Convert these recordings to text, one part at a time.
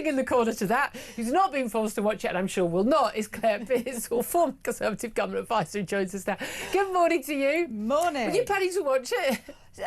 sitting in the corner to that, who's not been forced to watch it, and I'm sure will not, is Claire Pearsall, former Conservative Government Advisor, who joins us now. Good morning to you. Morning. Were you planning to watch it?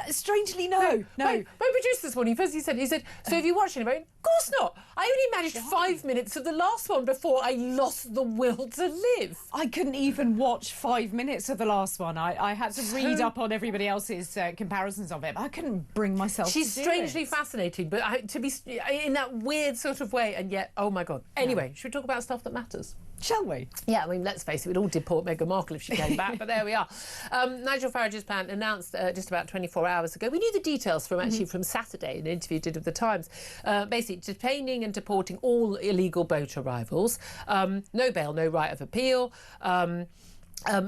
Strangely, no. My producer this morning, first he said, so have you watched it? I went, of course not. I only managed 5 minutes of the last one before I lost the will to live. I couldn't even watch 5 minutes of the last one. I had to read up on everybody else's comparisons of it, but I couldn't bring myself to do it. She's strangely fascinating, but to be in that weird sort of way, and yet, oh my God. Anyway, should we talk about stuff that matters? Shall we? Yeah, I mean, let's face it, we'd all deport Meghan Markle if she came back, but there we are. Nigel Farage's plan announced just about 24 hours ago. We knew the details from Saturday, an interview did with the Times. Basically, detaining and deporting all illegal boat arrivals. No bail, no right of appeal.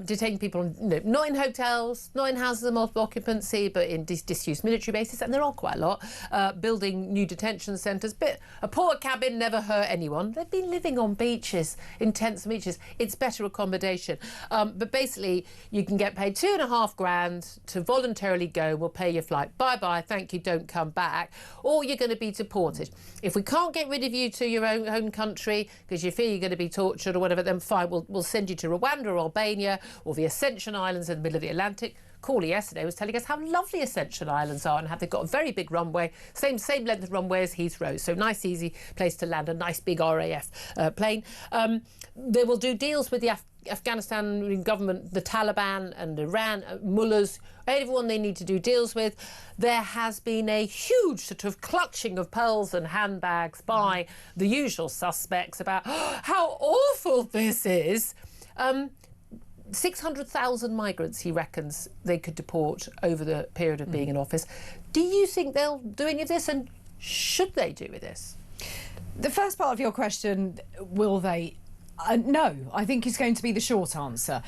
Detaining people not in hotels, not in houses of multiple occupancy, but in disused military bases, and there are quite a lot. Building new detention centres. But a port cabin never hurt anyone. They've been living on beaches, in tents and beaches. It's better accommodation. But basically, you can get paid $2,500 to voluntarily go. We'll pay your flight. Bye-bye, thank you, don't come back. Or you're going to be deported. If we can't get rid of you to your own home country because you fear you're going to be tortured or whatever, then fine, we'll send you to Rwanda or Albania or the Ascension Islands in the middle of the Atlantic. Corley yesterday was telling us how lovely Ascension Islands are and how they've got a very big runway, same length of runway as Heathrow, so nice, easy place to land a nice big RAF plane. They will do deals with the Afghanistan government, the Taliban and Iran, mullahs, everyone they need to do deals with. There has been a huge sort of clutching of pearls and handbags by the usual suspects about how awful this is. 600,000 migrants, he reckons, they could deport over the period of being in office. Do you think they'll do any of this, and should they do with this? The first part of your question, will they? No, I think is going to be the short answer.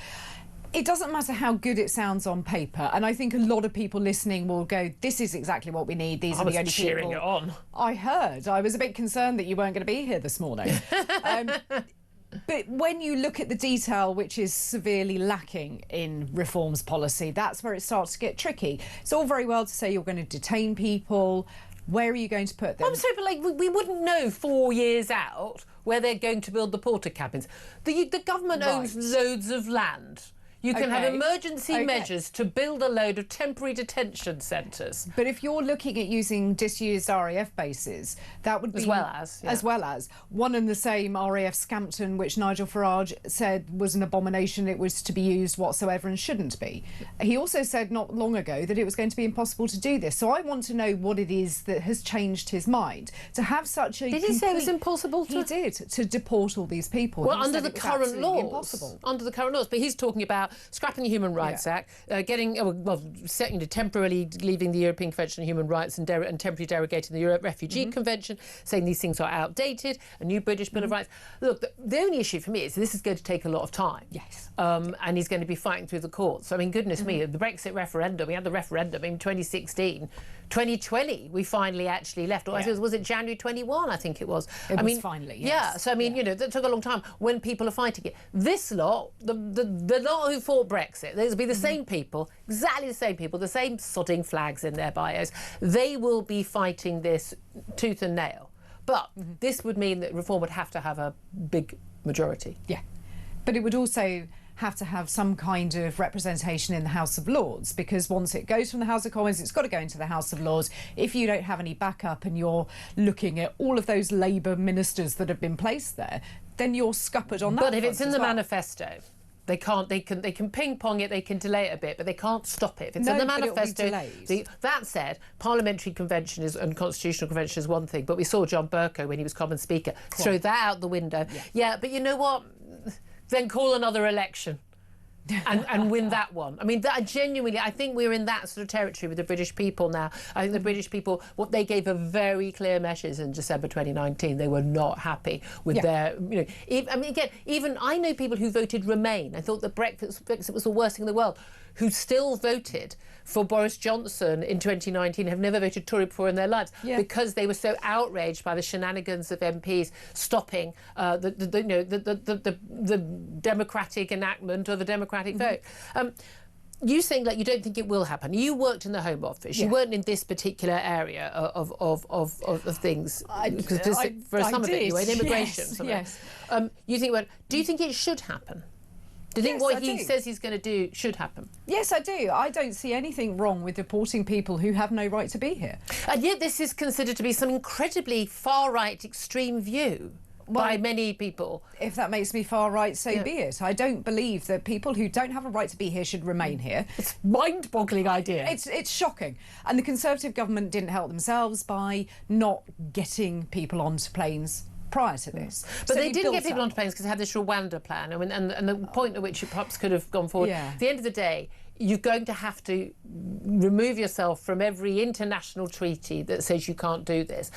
It doesn't matter how good it sounds on paper, and I think a lot of people listening will go, this is exactly what we need, these are the only cheering people. It on. I heard. I was a bit concerned that you weren't going to be here this morning. But when you look at the detail, which is severely lacking in reforms policy, that's where it starts to get tricky. It's all very well to say you're going to detain people. Where are you going to put them? I'm sorry, but we wouldn't know 4 years out where they're going to build the porter cabins. The government owns loads of land. You can have emergency measures to build a load of temporary detention centres. But if you're looking at using disused RAF bases, that would be... As well as one and the same RAF Scampton, which Nigel Farage said was an abomination, it was to be used whatsoever and shouldn't be. He also said not long ago that it was going to be impossible to do this. So I want to know what it is that has changed his mind. To have such a... Did he say it was impossible to... He did, to deport all these people. Well, under the current laws. Under the current laws. But he's talking about scrapping the Human Rights Act, temporarily leaving the European Convention on Human Rights and temporarily derogating the Refugee Convention, saying these things are outdated, a new British Bill of Rights. Look, the only issue for me is this is going to take a lot of time. Yes. And he's going to be fighting through the courts. I mean, goodness me, the Brexit referendum, we had the referendum in 2016. 2020, we finally actually left. Or was it January 21, I think it was. It was finally, yes. Yeah, so I mean, that took a long time when people are fighting it. This lot, the lot who fought Brexit, there'll be the same people, exactly the same people, the same sodding flags in their bios. They will be fighting this tooth and nail. But this would mean that reform would have to have a big majority. Yeah, but it would also have to have some kind of representation in the House of Lords, because once it goes from the House of Commons, it's got to go into the House of Lords. If you don't have any backup and you're looking at all of those Labour ministers that have been placed there, then you're scuppered on that. But if it's in the manifesto, they can ping pong it, they can delay it a bit, but they can't stop it. If it's in the manifesto, that said, parliamentary convention and constitutional convention is one thing, but we saw John Bercow when he was Common Speaker throw that out the window. Yeah, but you know what? Then call another election and win that one. I mean, I think we're in that sort of territory with the British people now. I think the British people, what they gave a very clear message in December 2019. They were not happy with their, even I know people who voted Remain. I thought that Brexit was the worst thing in the world, who still voted for Boris Johnson in 2019, have never voted Tory before in their lives because they were so outraged by the shenanigans of MPs stopping the democratic enactment of a democratic vote. you saying like you don't think it will happen. You worked in the Home Office. You weren't in this particular area of things. For some of it, you were in immigration. Yes. You think about. Do you think it should happen? Do you think what he says he's going to do should happen? Yes, I do. I don't see anything wrong with deporting people who have no right to be here. And yet this is considered to be some incredibly far-right extreme view by many people. If that makes me far right, so be it. I don't believe that people who don't have a right to be here should remain here. It's a mind-boggling idea. It's shocking. And the Conservative government didn't help themselves by not getting people onto planes prior to this. But they didn't get people onto planes because they had this Rwanda plan, and the point at which it perhaps could have gone forward. At the end of the day, you're going to have to remove yourself from every international treaty that says you can't do this.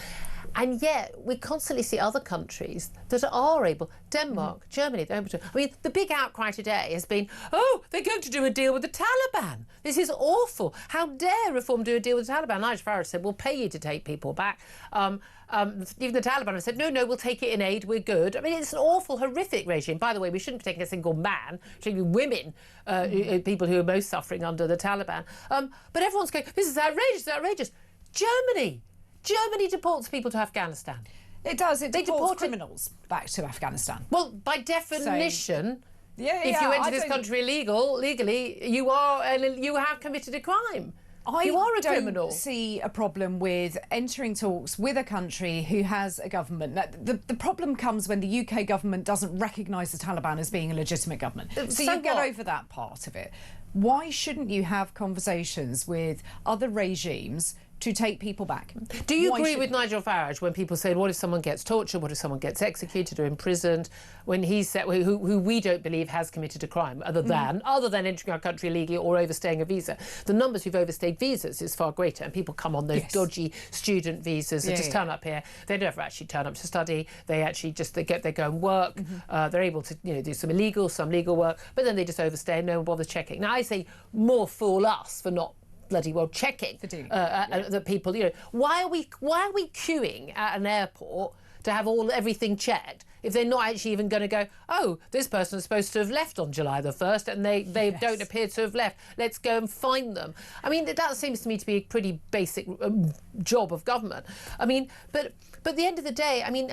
And yet, we constantly see other countries that are able, Denmark, Germany, they're able to. I mean, the big outcry today has been, oh, they're going to do a deal with the Taliban. This is awful. How dare Reform do a deal with the Taliban? Nigel Farage said, we'll pay you to take people back. Even the Taliban have said, no, we'll take it in aid, we're good. I mean, it's an awful, horrific regime. By the way, we shouldn't be taking a single man, particularly women, people who are most suffering under the Taliban. But everyone's going, this is outrageous. Germany deports people to Afghanistan. It does. It deports criminals back to Afghanistan. Well, by definition, if you enter this country legally, you have committed a crime. You are a criminal. I don't see a problem with entering talks with a country who has a government. The problem comes when the UK government doesn't recognise the Taliban as being a legitimate government. So you get over that part of it. Why shouldn't you have conversations with other regimes to take people back? Do you agree with Nigel Farage when people say, what if someone gets tortured, what if someone gets executed or imprisoned, when he said, who we don't believe has committed a crime other than entering our country illegally or overstaying a visa? The numbers who've overstayed visas is far greater, and people come on those dodgy student visas that just turn up here. They never actually turn up to study. They actually they go and work. They're able to do some illegal, some legal work, but then they just overstay and no one bothers checking. Now I say more fool us for not bloody well checking that people. Why are we queuing at an airport to have everything checked if they're not actually even going to go, oh, this person is supposed to have left on July the 1st and they don't appear to have left. Let's go and find them. I mean, that seems to me to be a pretty basic job of government. I mean, but at the end of the day, I mean,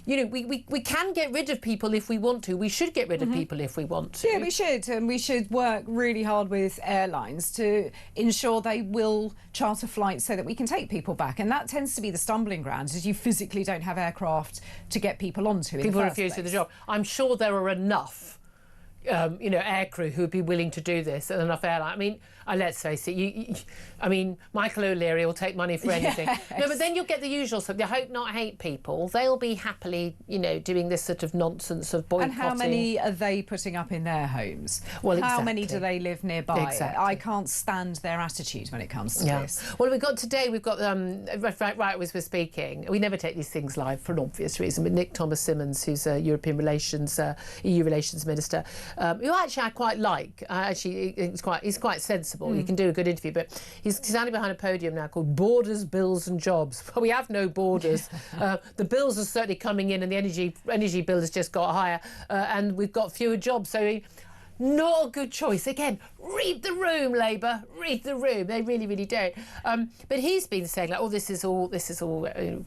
we can get rid of people if we want to. We should get rid of people if we want to. Yeah, we should. And we should work really hard with airlines to ensure they will charter flights so that we can take people back. And that tends to be the stumbling ground, is you physically don't have aircraft to get people onto. People refuse to do the job. I'm sure there are enough aircrew who would be willing to do this, and enough airline. I mean, let's face it. I mean, Michael O'Leary will take money for anything. Yes. No, but then you'll get the usual stuff. The hope not hate people. They'll be happily, doing this sort of nonsense of boycotting. And how many are they putting up in their homes? Well, how many do they live nearby? Exactly. I can't stand their attitude when it comes to this. Well, we've got right as we're speaking. We never take these things live for an obvious reason. But Nick Thomas-Symonds, who's a EU Relations Minister, who actually I quite like. He's quite sensible. He can do a good interview, but he's standing behind a podium now called Borders, Bills and Jobs. Well, we have no borders. The bills are certainly coming in, and the energy bill has just got higher, and we've got fewer jobs. So not a good choice. Again, read the room, Labour. Read the room. They really, really don't. But he's been saying like, "Oh, this is all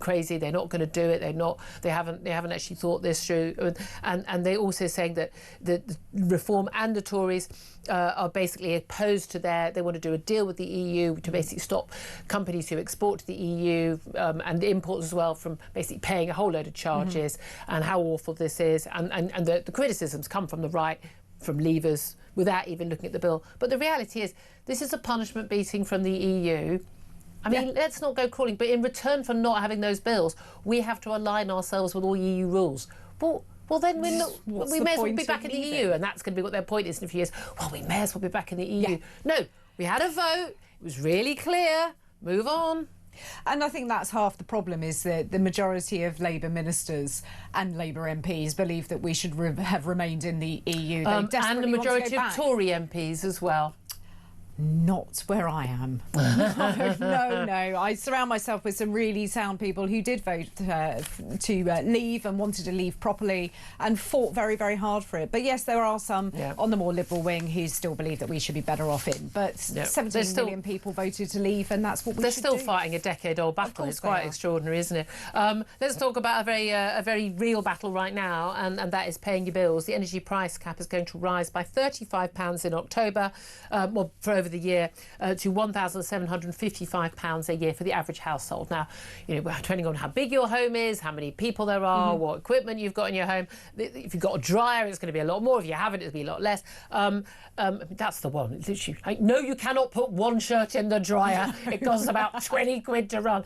crazy. They're not going to do it. They haven't actually thought this through." And they're also saying that the Reform and the Tories are basically opposed to they want to do a deal with the EU to basically stop companies who export to the EU and the imports as well from basically paying a whole load of charges, and how awful this is. And the criticisms come from the right, from Leavers, without even looking at the bill. But the reality is, this is a punishment beating from the EU. I mean, let's not go crawling, but in return for not having those bills, we have to align ourselves with all EU rules. Well, then we may as well be back in the EU, and that's going to be what their point is in a few years. Well, we may as well be back in the EU. No, we had a vote. It was really clear. Move on. And I think that's half the problem, is that the majority of Labour ministers and Labour MPs believe that we should have remained in the EU. And the majority of Tory MPs as well. Not where I am. No. I surround myself with some really sound people who did vote to leave and wanted to leave properly and fought very, very hard for it. But yes, there are some on the more liberal wing who still believe that we should be better off in. But 17 million people voted to leave, and that's what we should do. They're still fighting a decade-old battle. It's quite extraordinary, isn't it? Let's talk about a very real battle right now, and that is paying your bills. The energy price cap is going to rise by £35 in October, for over the year, to £1,755 a year for the average household. Now, depending on how big your home is, how many people there are, what equipment you've got in your home. If you've got a dryer, it's going to be a lot more. If you haven't, it'll be a lot less. That's the one. It's literally, no, you cannot put one shirt in the dryer. It costs about 20 quid to run.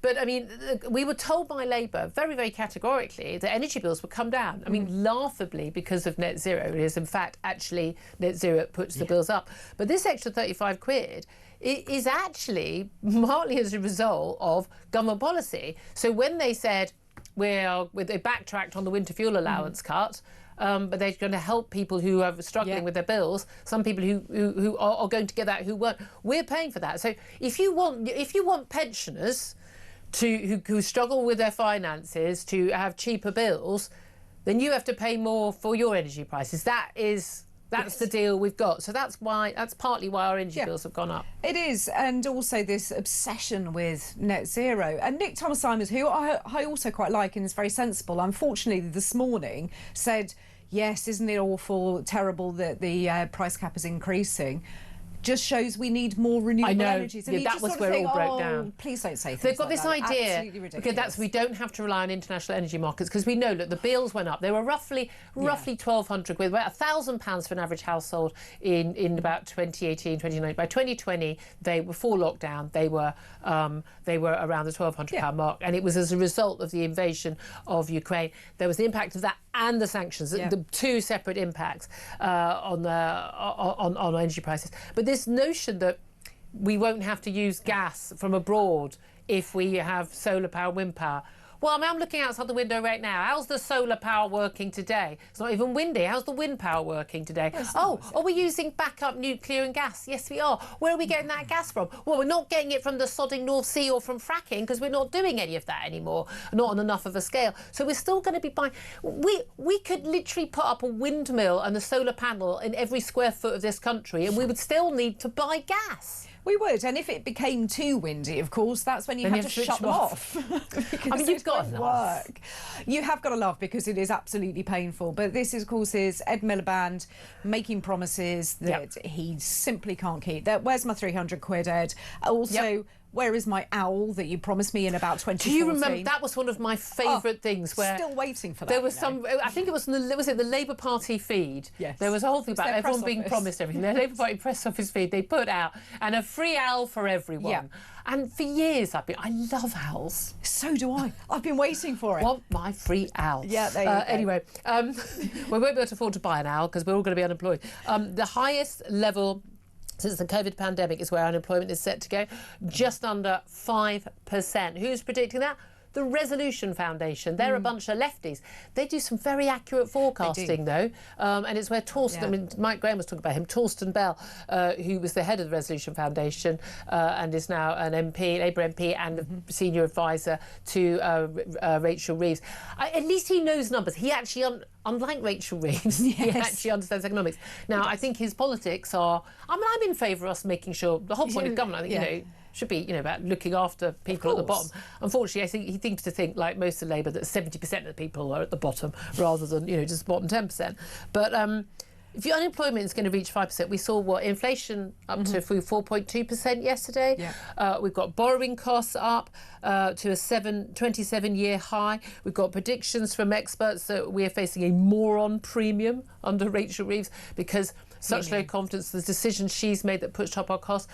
But I mean, we were told by Labour very, very categorically that energy bills would come down. I mean, laughably, because of net zero. It is, in fact, actually net zero puts the bills up. But this extra 35 quid is actually partly as a result of government policy. So when they said they backtracked on the winter fuel allowance cut, but they're going to help people who are struggling with their bills. Some people who are going to get that who weren't. We're paying for that. So if you want pensioners who struggle with their finances to have cheaper bills, then you have to pay more for your energy prices. That's the deal we've got. So that's partly why our energy bills have gone up. It is, and also this obsession with net zero. And Nick Thomas-Simons, who I also quite like and is very sensible, unfortunately this morning said, yes, isn't it awful, terrible that the price cap is increasing? Just shows we need more renewable energies. And that was where it all broke down. Please don't say things They've got like this that. idea, Absolutely ridiculous. we don't have to rely on international energy markets, because we know that the bills went up. They were roughly 1,200 quid, about £1,000 for an average household in about 2018, 2019. By 2020, before lockdown, they were around the £1,200 mark, and it was as a result of the invasion of Ukraine. There was the impact of that and the sanctions, the two separate impacts on energy prices. But this notion that we won't have to use gas from abroad if we have solar power, wind power. Well, I mean, I'm looking outside the window right now. How's the solar power working today? It's not even windy. How's the wind power working today? Are we using backup nuclear and gas? Yes, we are. Where are we getting that gas from? Well, we're not getting it from the sodding North Sea or from fracking, because we're not doing any of that anymore, not on enough of a scale. So we're still going to be buying. We could literally put up a windmill and a solar panel in every square foot of this country, and we would still need to buy gas. We would, and if it became too windy, of course, that's when you have to shut them off. I mean, you've got to laugh. You have got to laugh, because it is absolutely painful. But this, of course, is Ed Miliband making promises that he simply can't keep. Where's my 300 quid, Ed? Also, where is my owl that you promised me in about 2014? Do you remember? That was one of my favourite things. Where still waiting for that. There was some. I think it was the Labour Party feed. Yes. There was a whole thing about everyone being promised everything. The Labour Party press office feed they put out, and a free owl for everyone. Yeah. And for years I love owls. So do I. I've been waiting for it. Want my free owl. Yeah, there you go. Anyway, we won't be able to afford to buy an owl because we're all going to be unemployed. The highest level since the COVID pandemic is where unemployment is set to go, just under 5%. Who's predicting that? The Resolution Foundation. They're a bunch of lefties. They do some very accurate forecasting, though, and it's where Torsten, I mean, Mike Graham was talking about him, Torsten Bell, who was the head of the Resolution Foundation and is now an MP, Labour MP, and a senior advisor to Rachel Reeves. At least he knows numbers. He actually, unlike Rachel Reeves, he actually understands economics. Now, I think his politics are, I mean, I'm in favour of us making sure, the whole point of government, I think, you know, should be, about looking after people at the bottom. Unfortunately, I think he thinks to think, like most of Labour, that 70% of the people are at the bottom rather than, just the bottom 10%. But if your unemployment is going to reach 5%, we saw inflation up to 4.2% yesterday. Yeah. We've got borrowing costs up to a 27-year high. We've got predictions from experts that we are facing a moron premium under Rachel Reeves because such low confidence, the decisions she's made that pushed up our costs.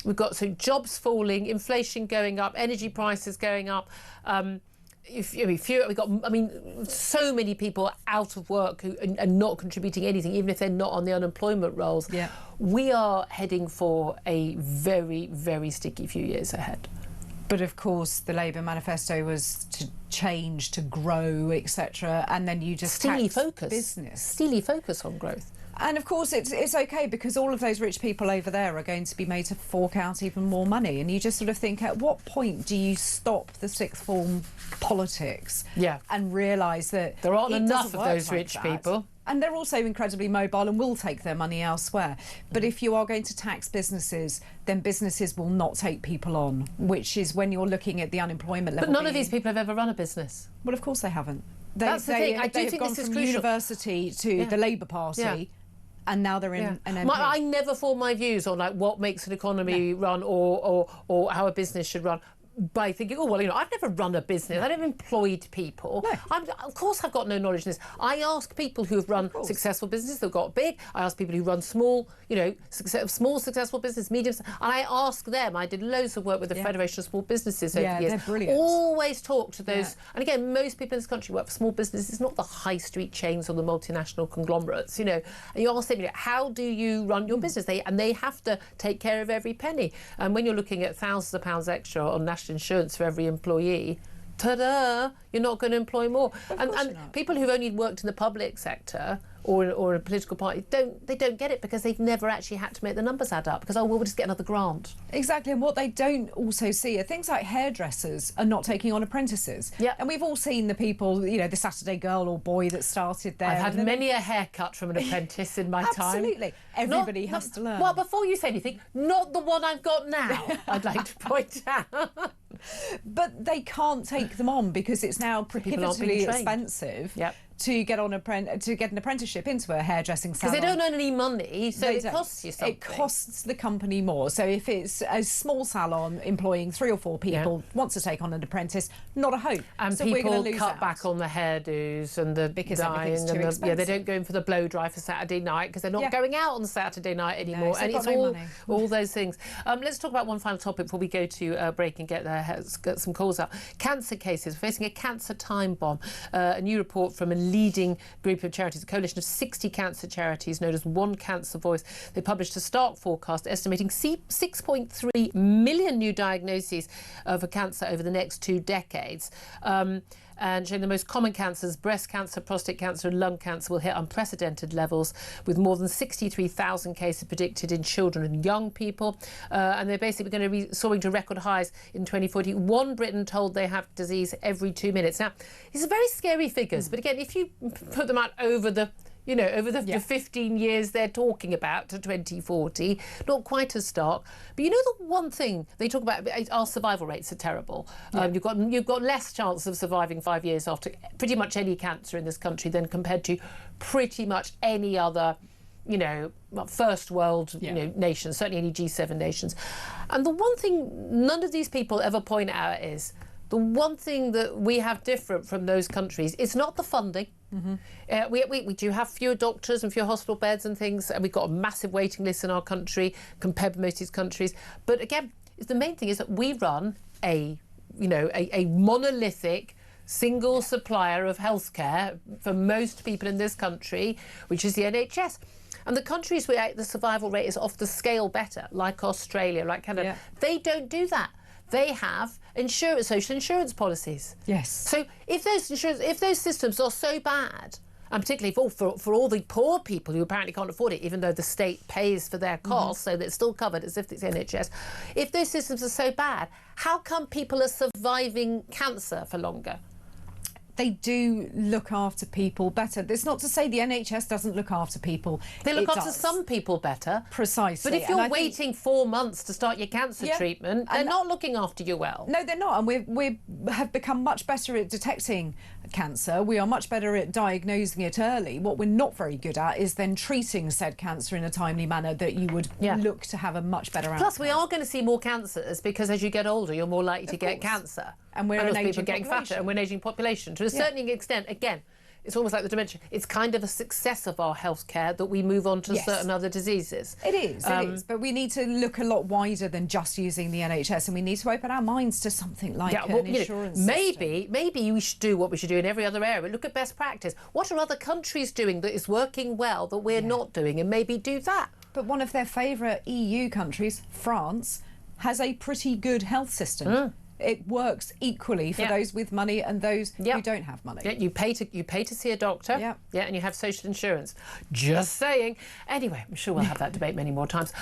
We've got jobs falling, inflation going up, energy prices going up. We've got, so many people out of work who are not contributing anything, even if they're not on the unemployment rolls. Yeah. We are heading for a very, very sticky few years ahead. But of course, the Labour manifesto was to change, to grow, etc., and then you just steely focus on growth. And of course, it's okay because all of those rich people over there are going to be made to fork out even more money. And you just sort of think, at what point do you stop the sixth form politics and realise that there aren't enough of those rich people? And they're also incredibly mobile and will take their money elsewhere. But if you are going to tax businesses, then businesses will not take people on, which is when you're looking at the unemployment level. But none of these people have ever run a business. Well, of course they haven't. That's the thing. I do think this is crucial. University to the Labour Party. And now they're in an MP. I never form my views on like what makes an economy run or how a business should run by thinking, oh, well, I've never run a business. I've never employed people. No. Of course, I've got no knowledge in this. I ask people who have run successful businesses that got big. I ask people who run small, small successful business, medium. And I ask them. I did loads of work with the Federation of Small Businesses over the years. They're brilliant. Always talk to those. And again, most people in this country work for small businesses, not the high street chains or the multinational conglomerates. And you ask them, how do you run your business? They have to take care of every penny. And when you're looking at thousands of pounds extra on national insurance for every employee, ta-da, you're not going to employ more. And people who've only worked in the public sector or a political party don't get it because they've never actually had to make the numbers add up because, we'll just get another grant. Exactly, and what they don't also see are things like hairdressers are not taking on apprentices. Yeah. And we've all seen the people, the Saturday girl or boy that started there. I've had many a haircut from an apprentice in my time. Absolutely. Everybody has to learn. Well, before you say anything, not the one I've got now, I'd like to point out. But they can't take them on because it's now prohibitively expensive to get an apprenticeship into a hairdressing salon. Because they don't earn any money, so it costs you something. It costs the company more. So if it's a small salon employing 3 or 4 people, wants to take on an apprentice, not a hope. And so people cut back on the hairdos and the dyeing and they don't go in for the blow dry for Saturday night because they're not going out on Saturday night anymore. No, and it's all those things. Let's talk about one final topic before we go to break and get some calls out. Cancer cases. We're facing a cancer time bomb. A new report from a leading group of charities, a coalition of 60 cancer charities known as One Cancer Voice. They published a stark forecast estimating 6.3 million new diagnoses for cancer over the next 2 decades. And showing the most common cancers, breast cancer, prostate cancer and lung cancer will hit unprecedented levels with more than 63,000 cases predicted in children and young people. And they're basically going to be soaring to record highs in 2040. One Briton told they have disease every 2 minutes. Now, these are very scary figures, but again, if you put them out over the 15 years they're talking about to 2040, not quite as stark. But the one thing they talk about, our survival rates are terrible. You've got less chance of surviving 5 years after pretty much any cancer in this country than compared to pretty much any other first world nations, certainly any G7 nations. And the one thing none of these people ever point out is the one thing that we have different from those countries is not the funding. Mm-hmm. We do have fewer doctors and fewer hospital beds and things, and we've got a massive waiting list in our country compared to most of these countries. But again, the main thing is that we run a monolithic single supplier of healthcare for most people in this country, which is the NHS. And the countries where the survival rate is off the scale better, like Australia, like Canada, they don't do that. They have social insurance policies. Yes. So if those systems are so bad, and particularly for all the poor people who apparently can't afford it, even though the state pays for their costs, so that it's still covered as if it's NHS, if those systems are so bad, how come people are surviving cancer for longer? They do look after people better. That's not to say the NHS doesn't look after people. They look after some people better. Precisely. But if you're waiting 4 months to start your cancer treatment, they're not looking after you well. No, they're not. And we have become much better at detecting cancer. We are much better at diagnosing it early. What we're not very good at is then treating said cancer in a timely manner that you would look to have a much better outcome. Plus, we are going to see more cancers because as you get older, you're more likely to get cancer. And we're an aging getting fatter, and we're an aging population. To a certain extent, again, it's almost like the dementia. It's kind of a success of our healthcare that we move on to certain other diseases. It is. But we need to look a lot wider than just using the NHS, and we need to open our minds to something like an insurance system. Maybe we should do what we should do in every other area. Look at best practice. What are other countries doing that is working well that we're not doing, and maybe do that? But one of their favourite EU countries, France, has a pretty good health system. it works equally for those with money and those who don't have money. Yeah, you pay to see a doctor. Yeah, and you have social insurance. Just saying. Anyway, I'm sure we'll have that debate many more times.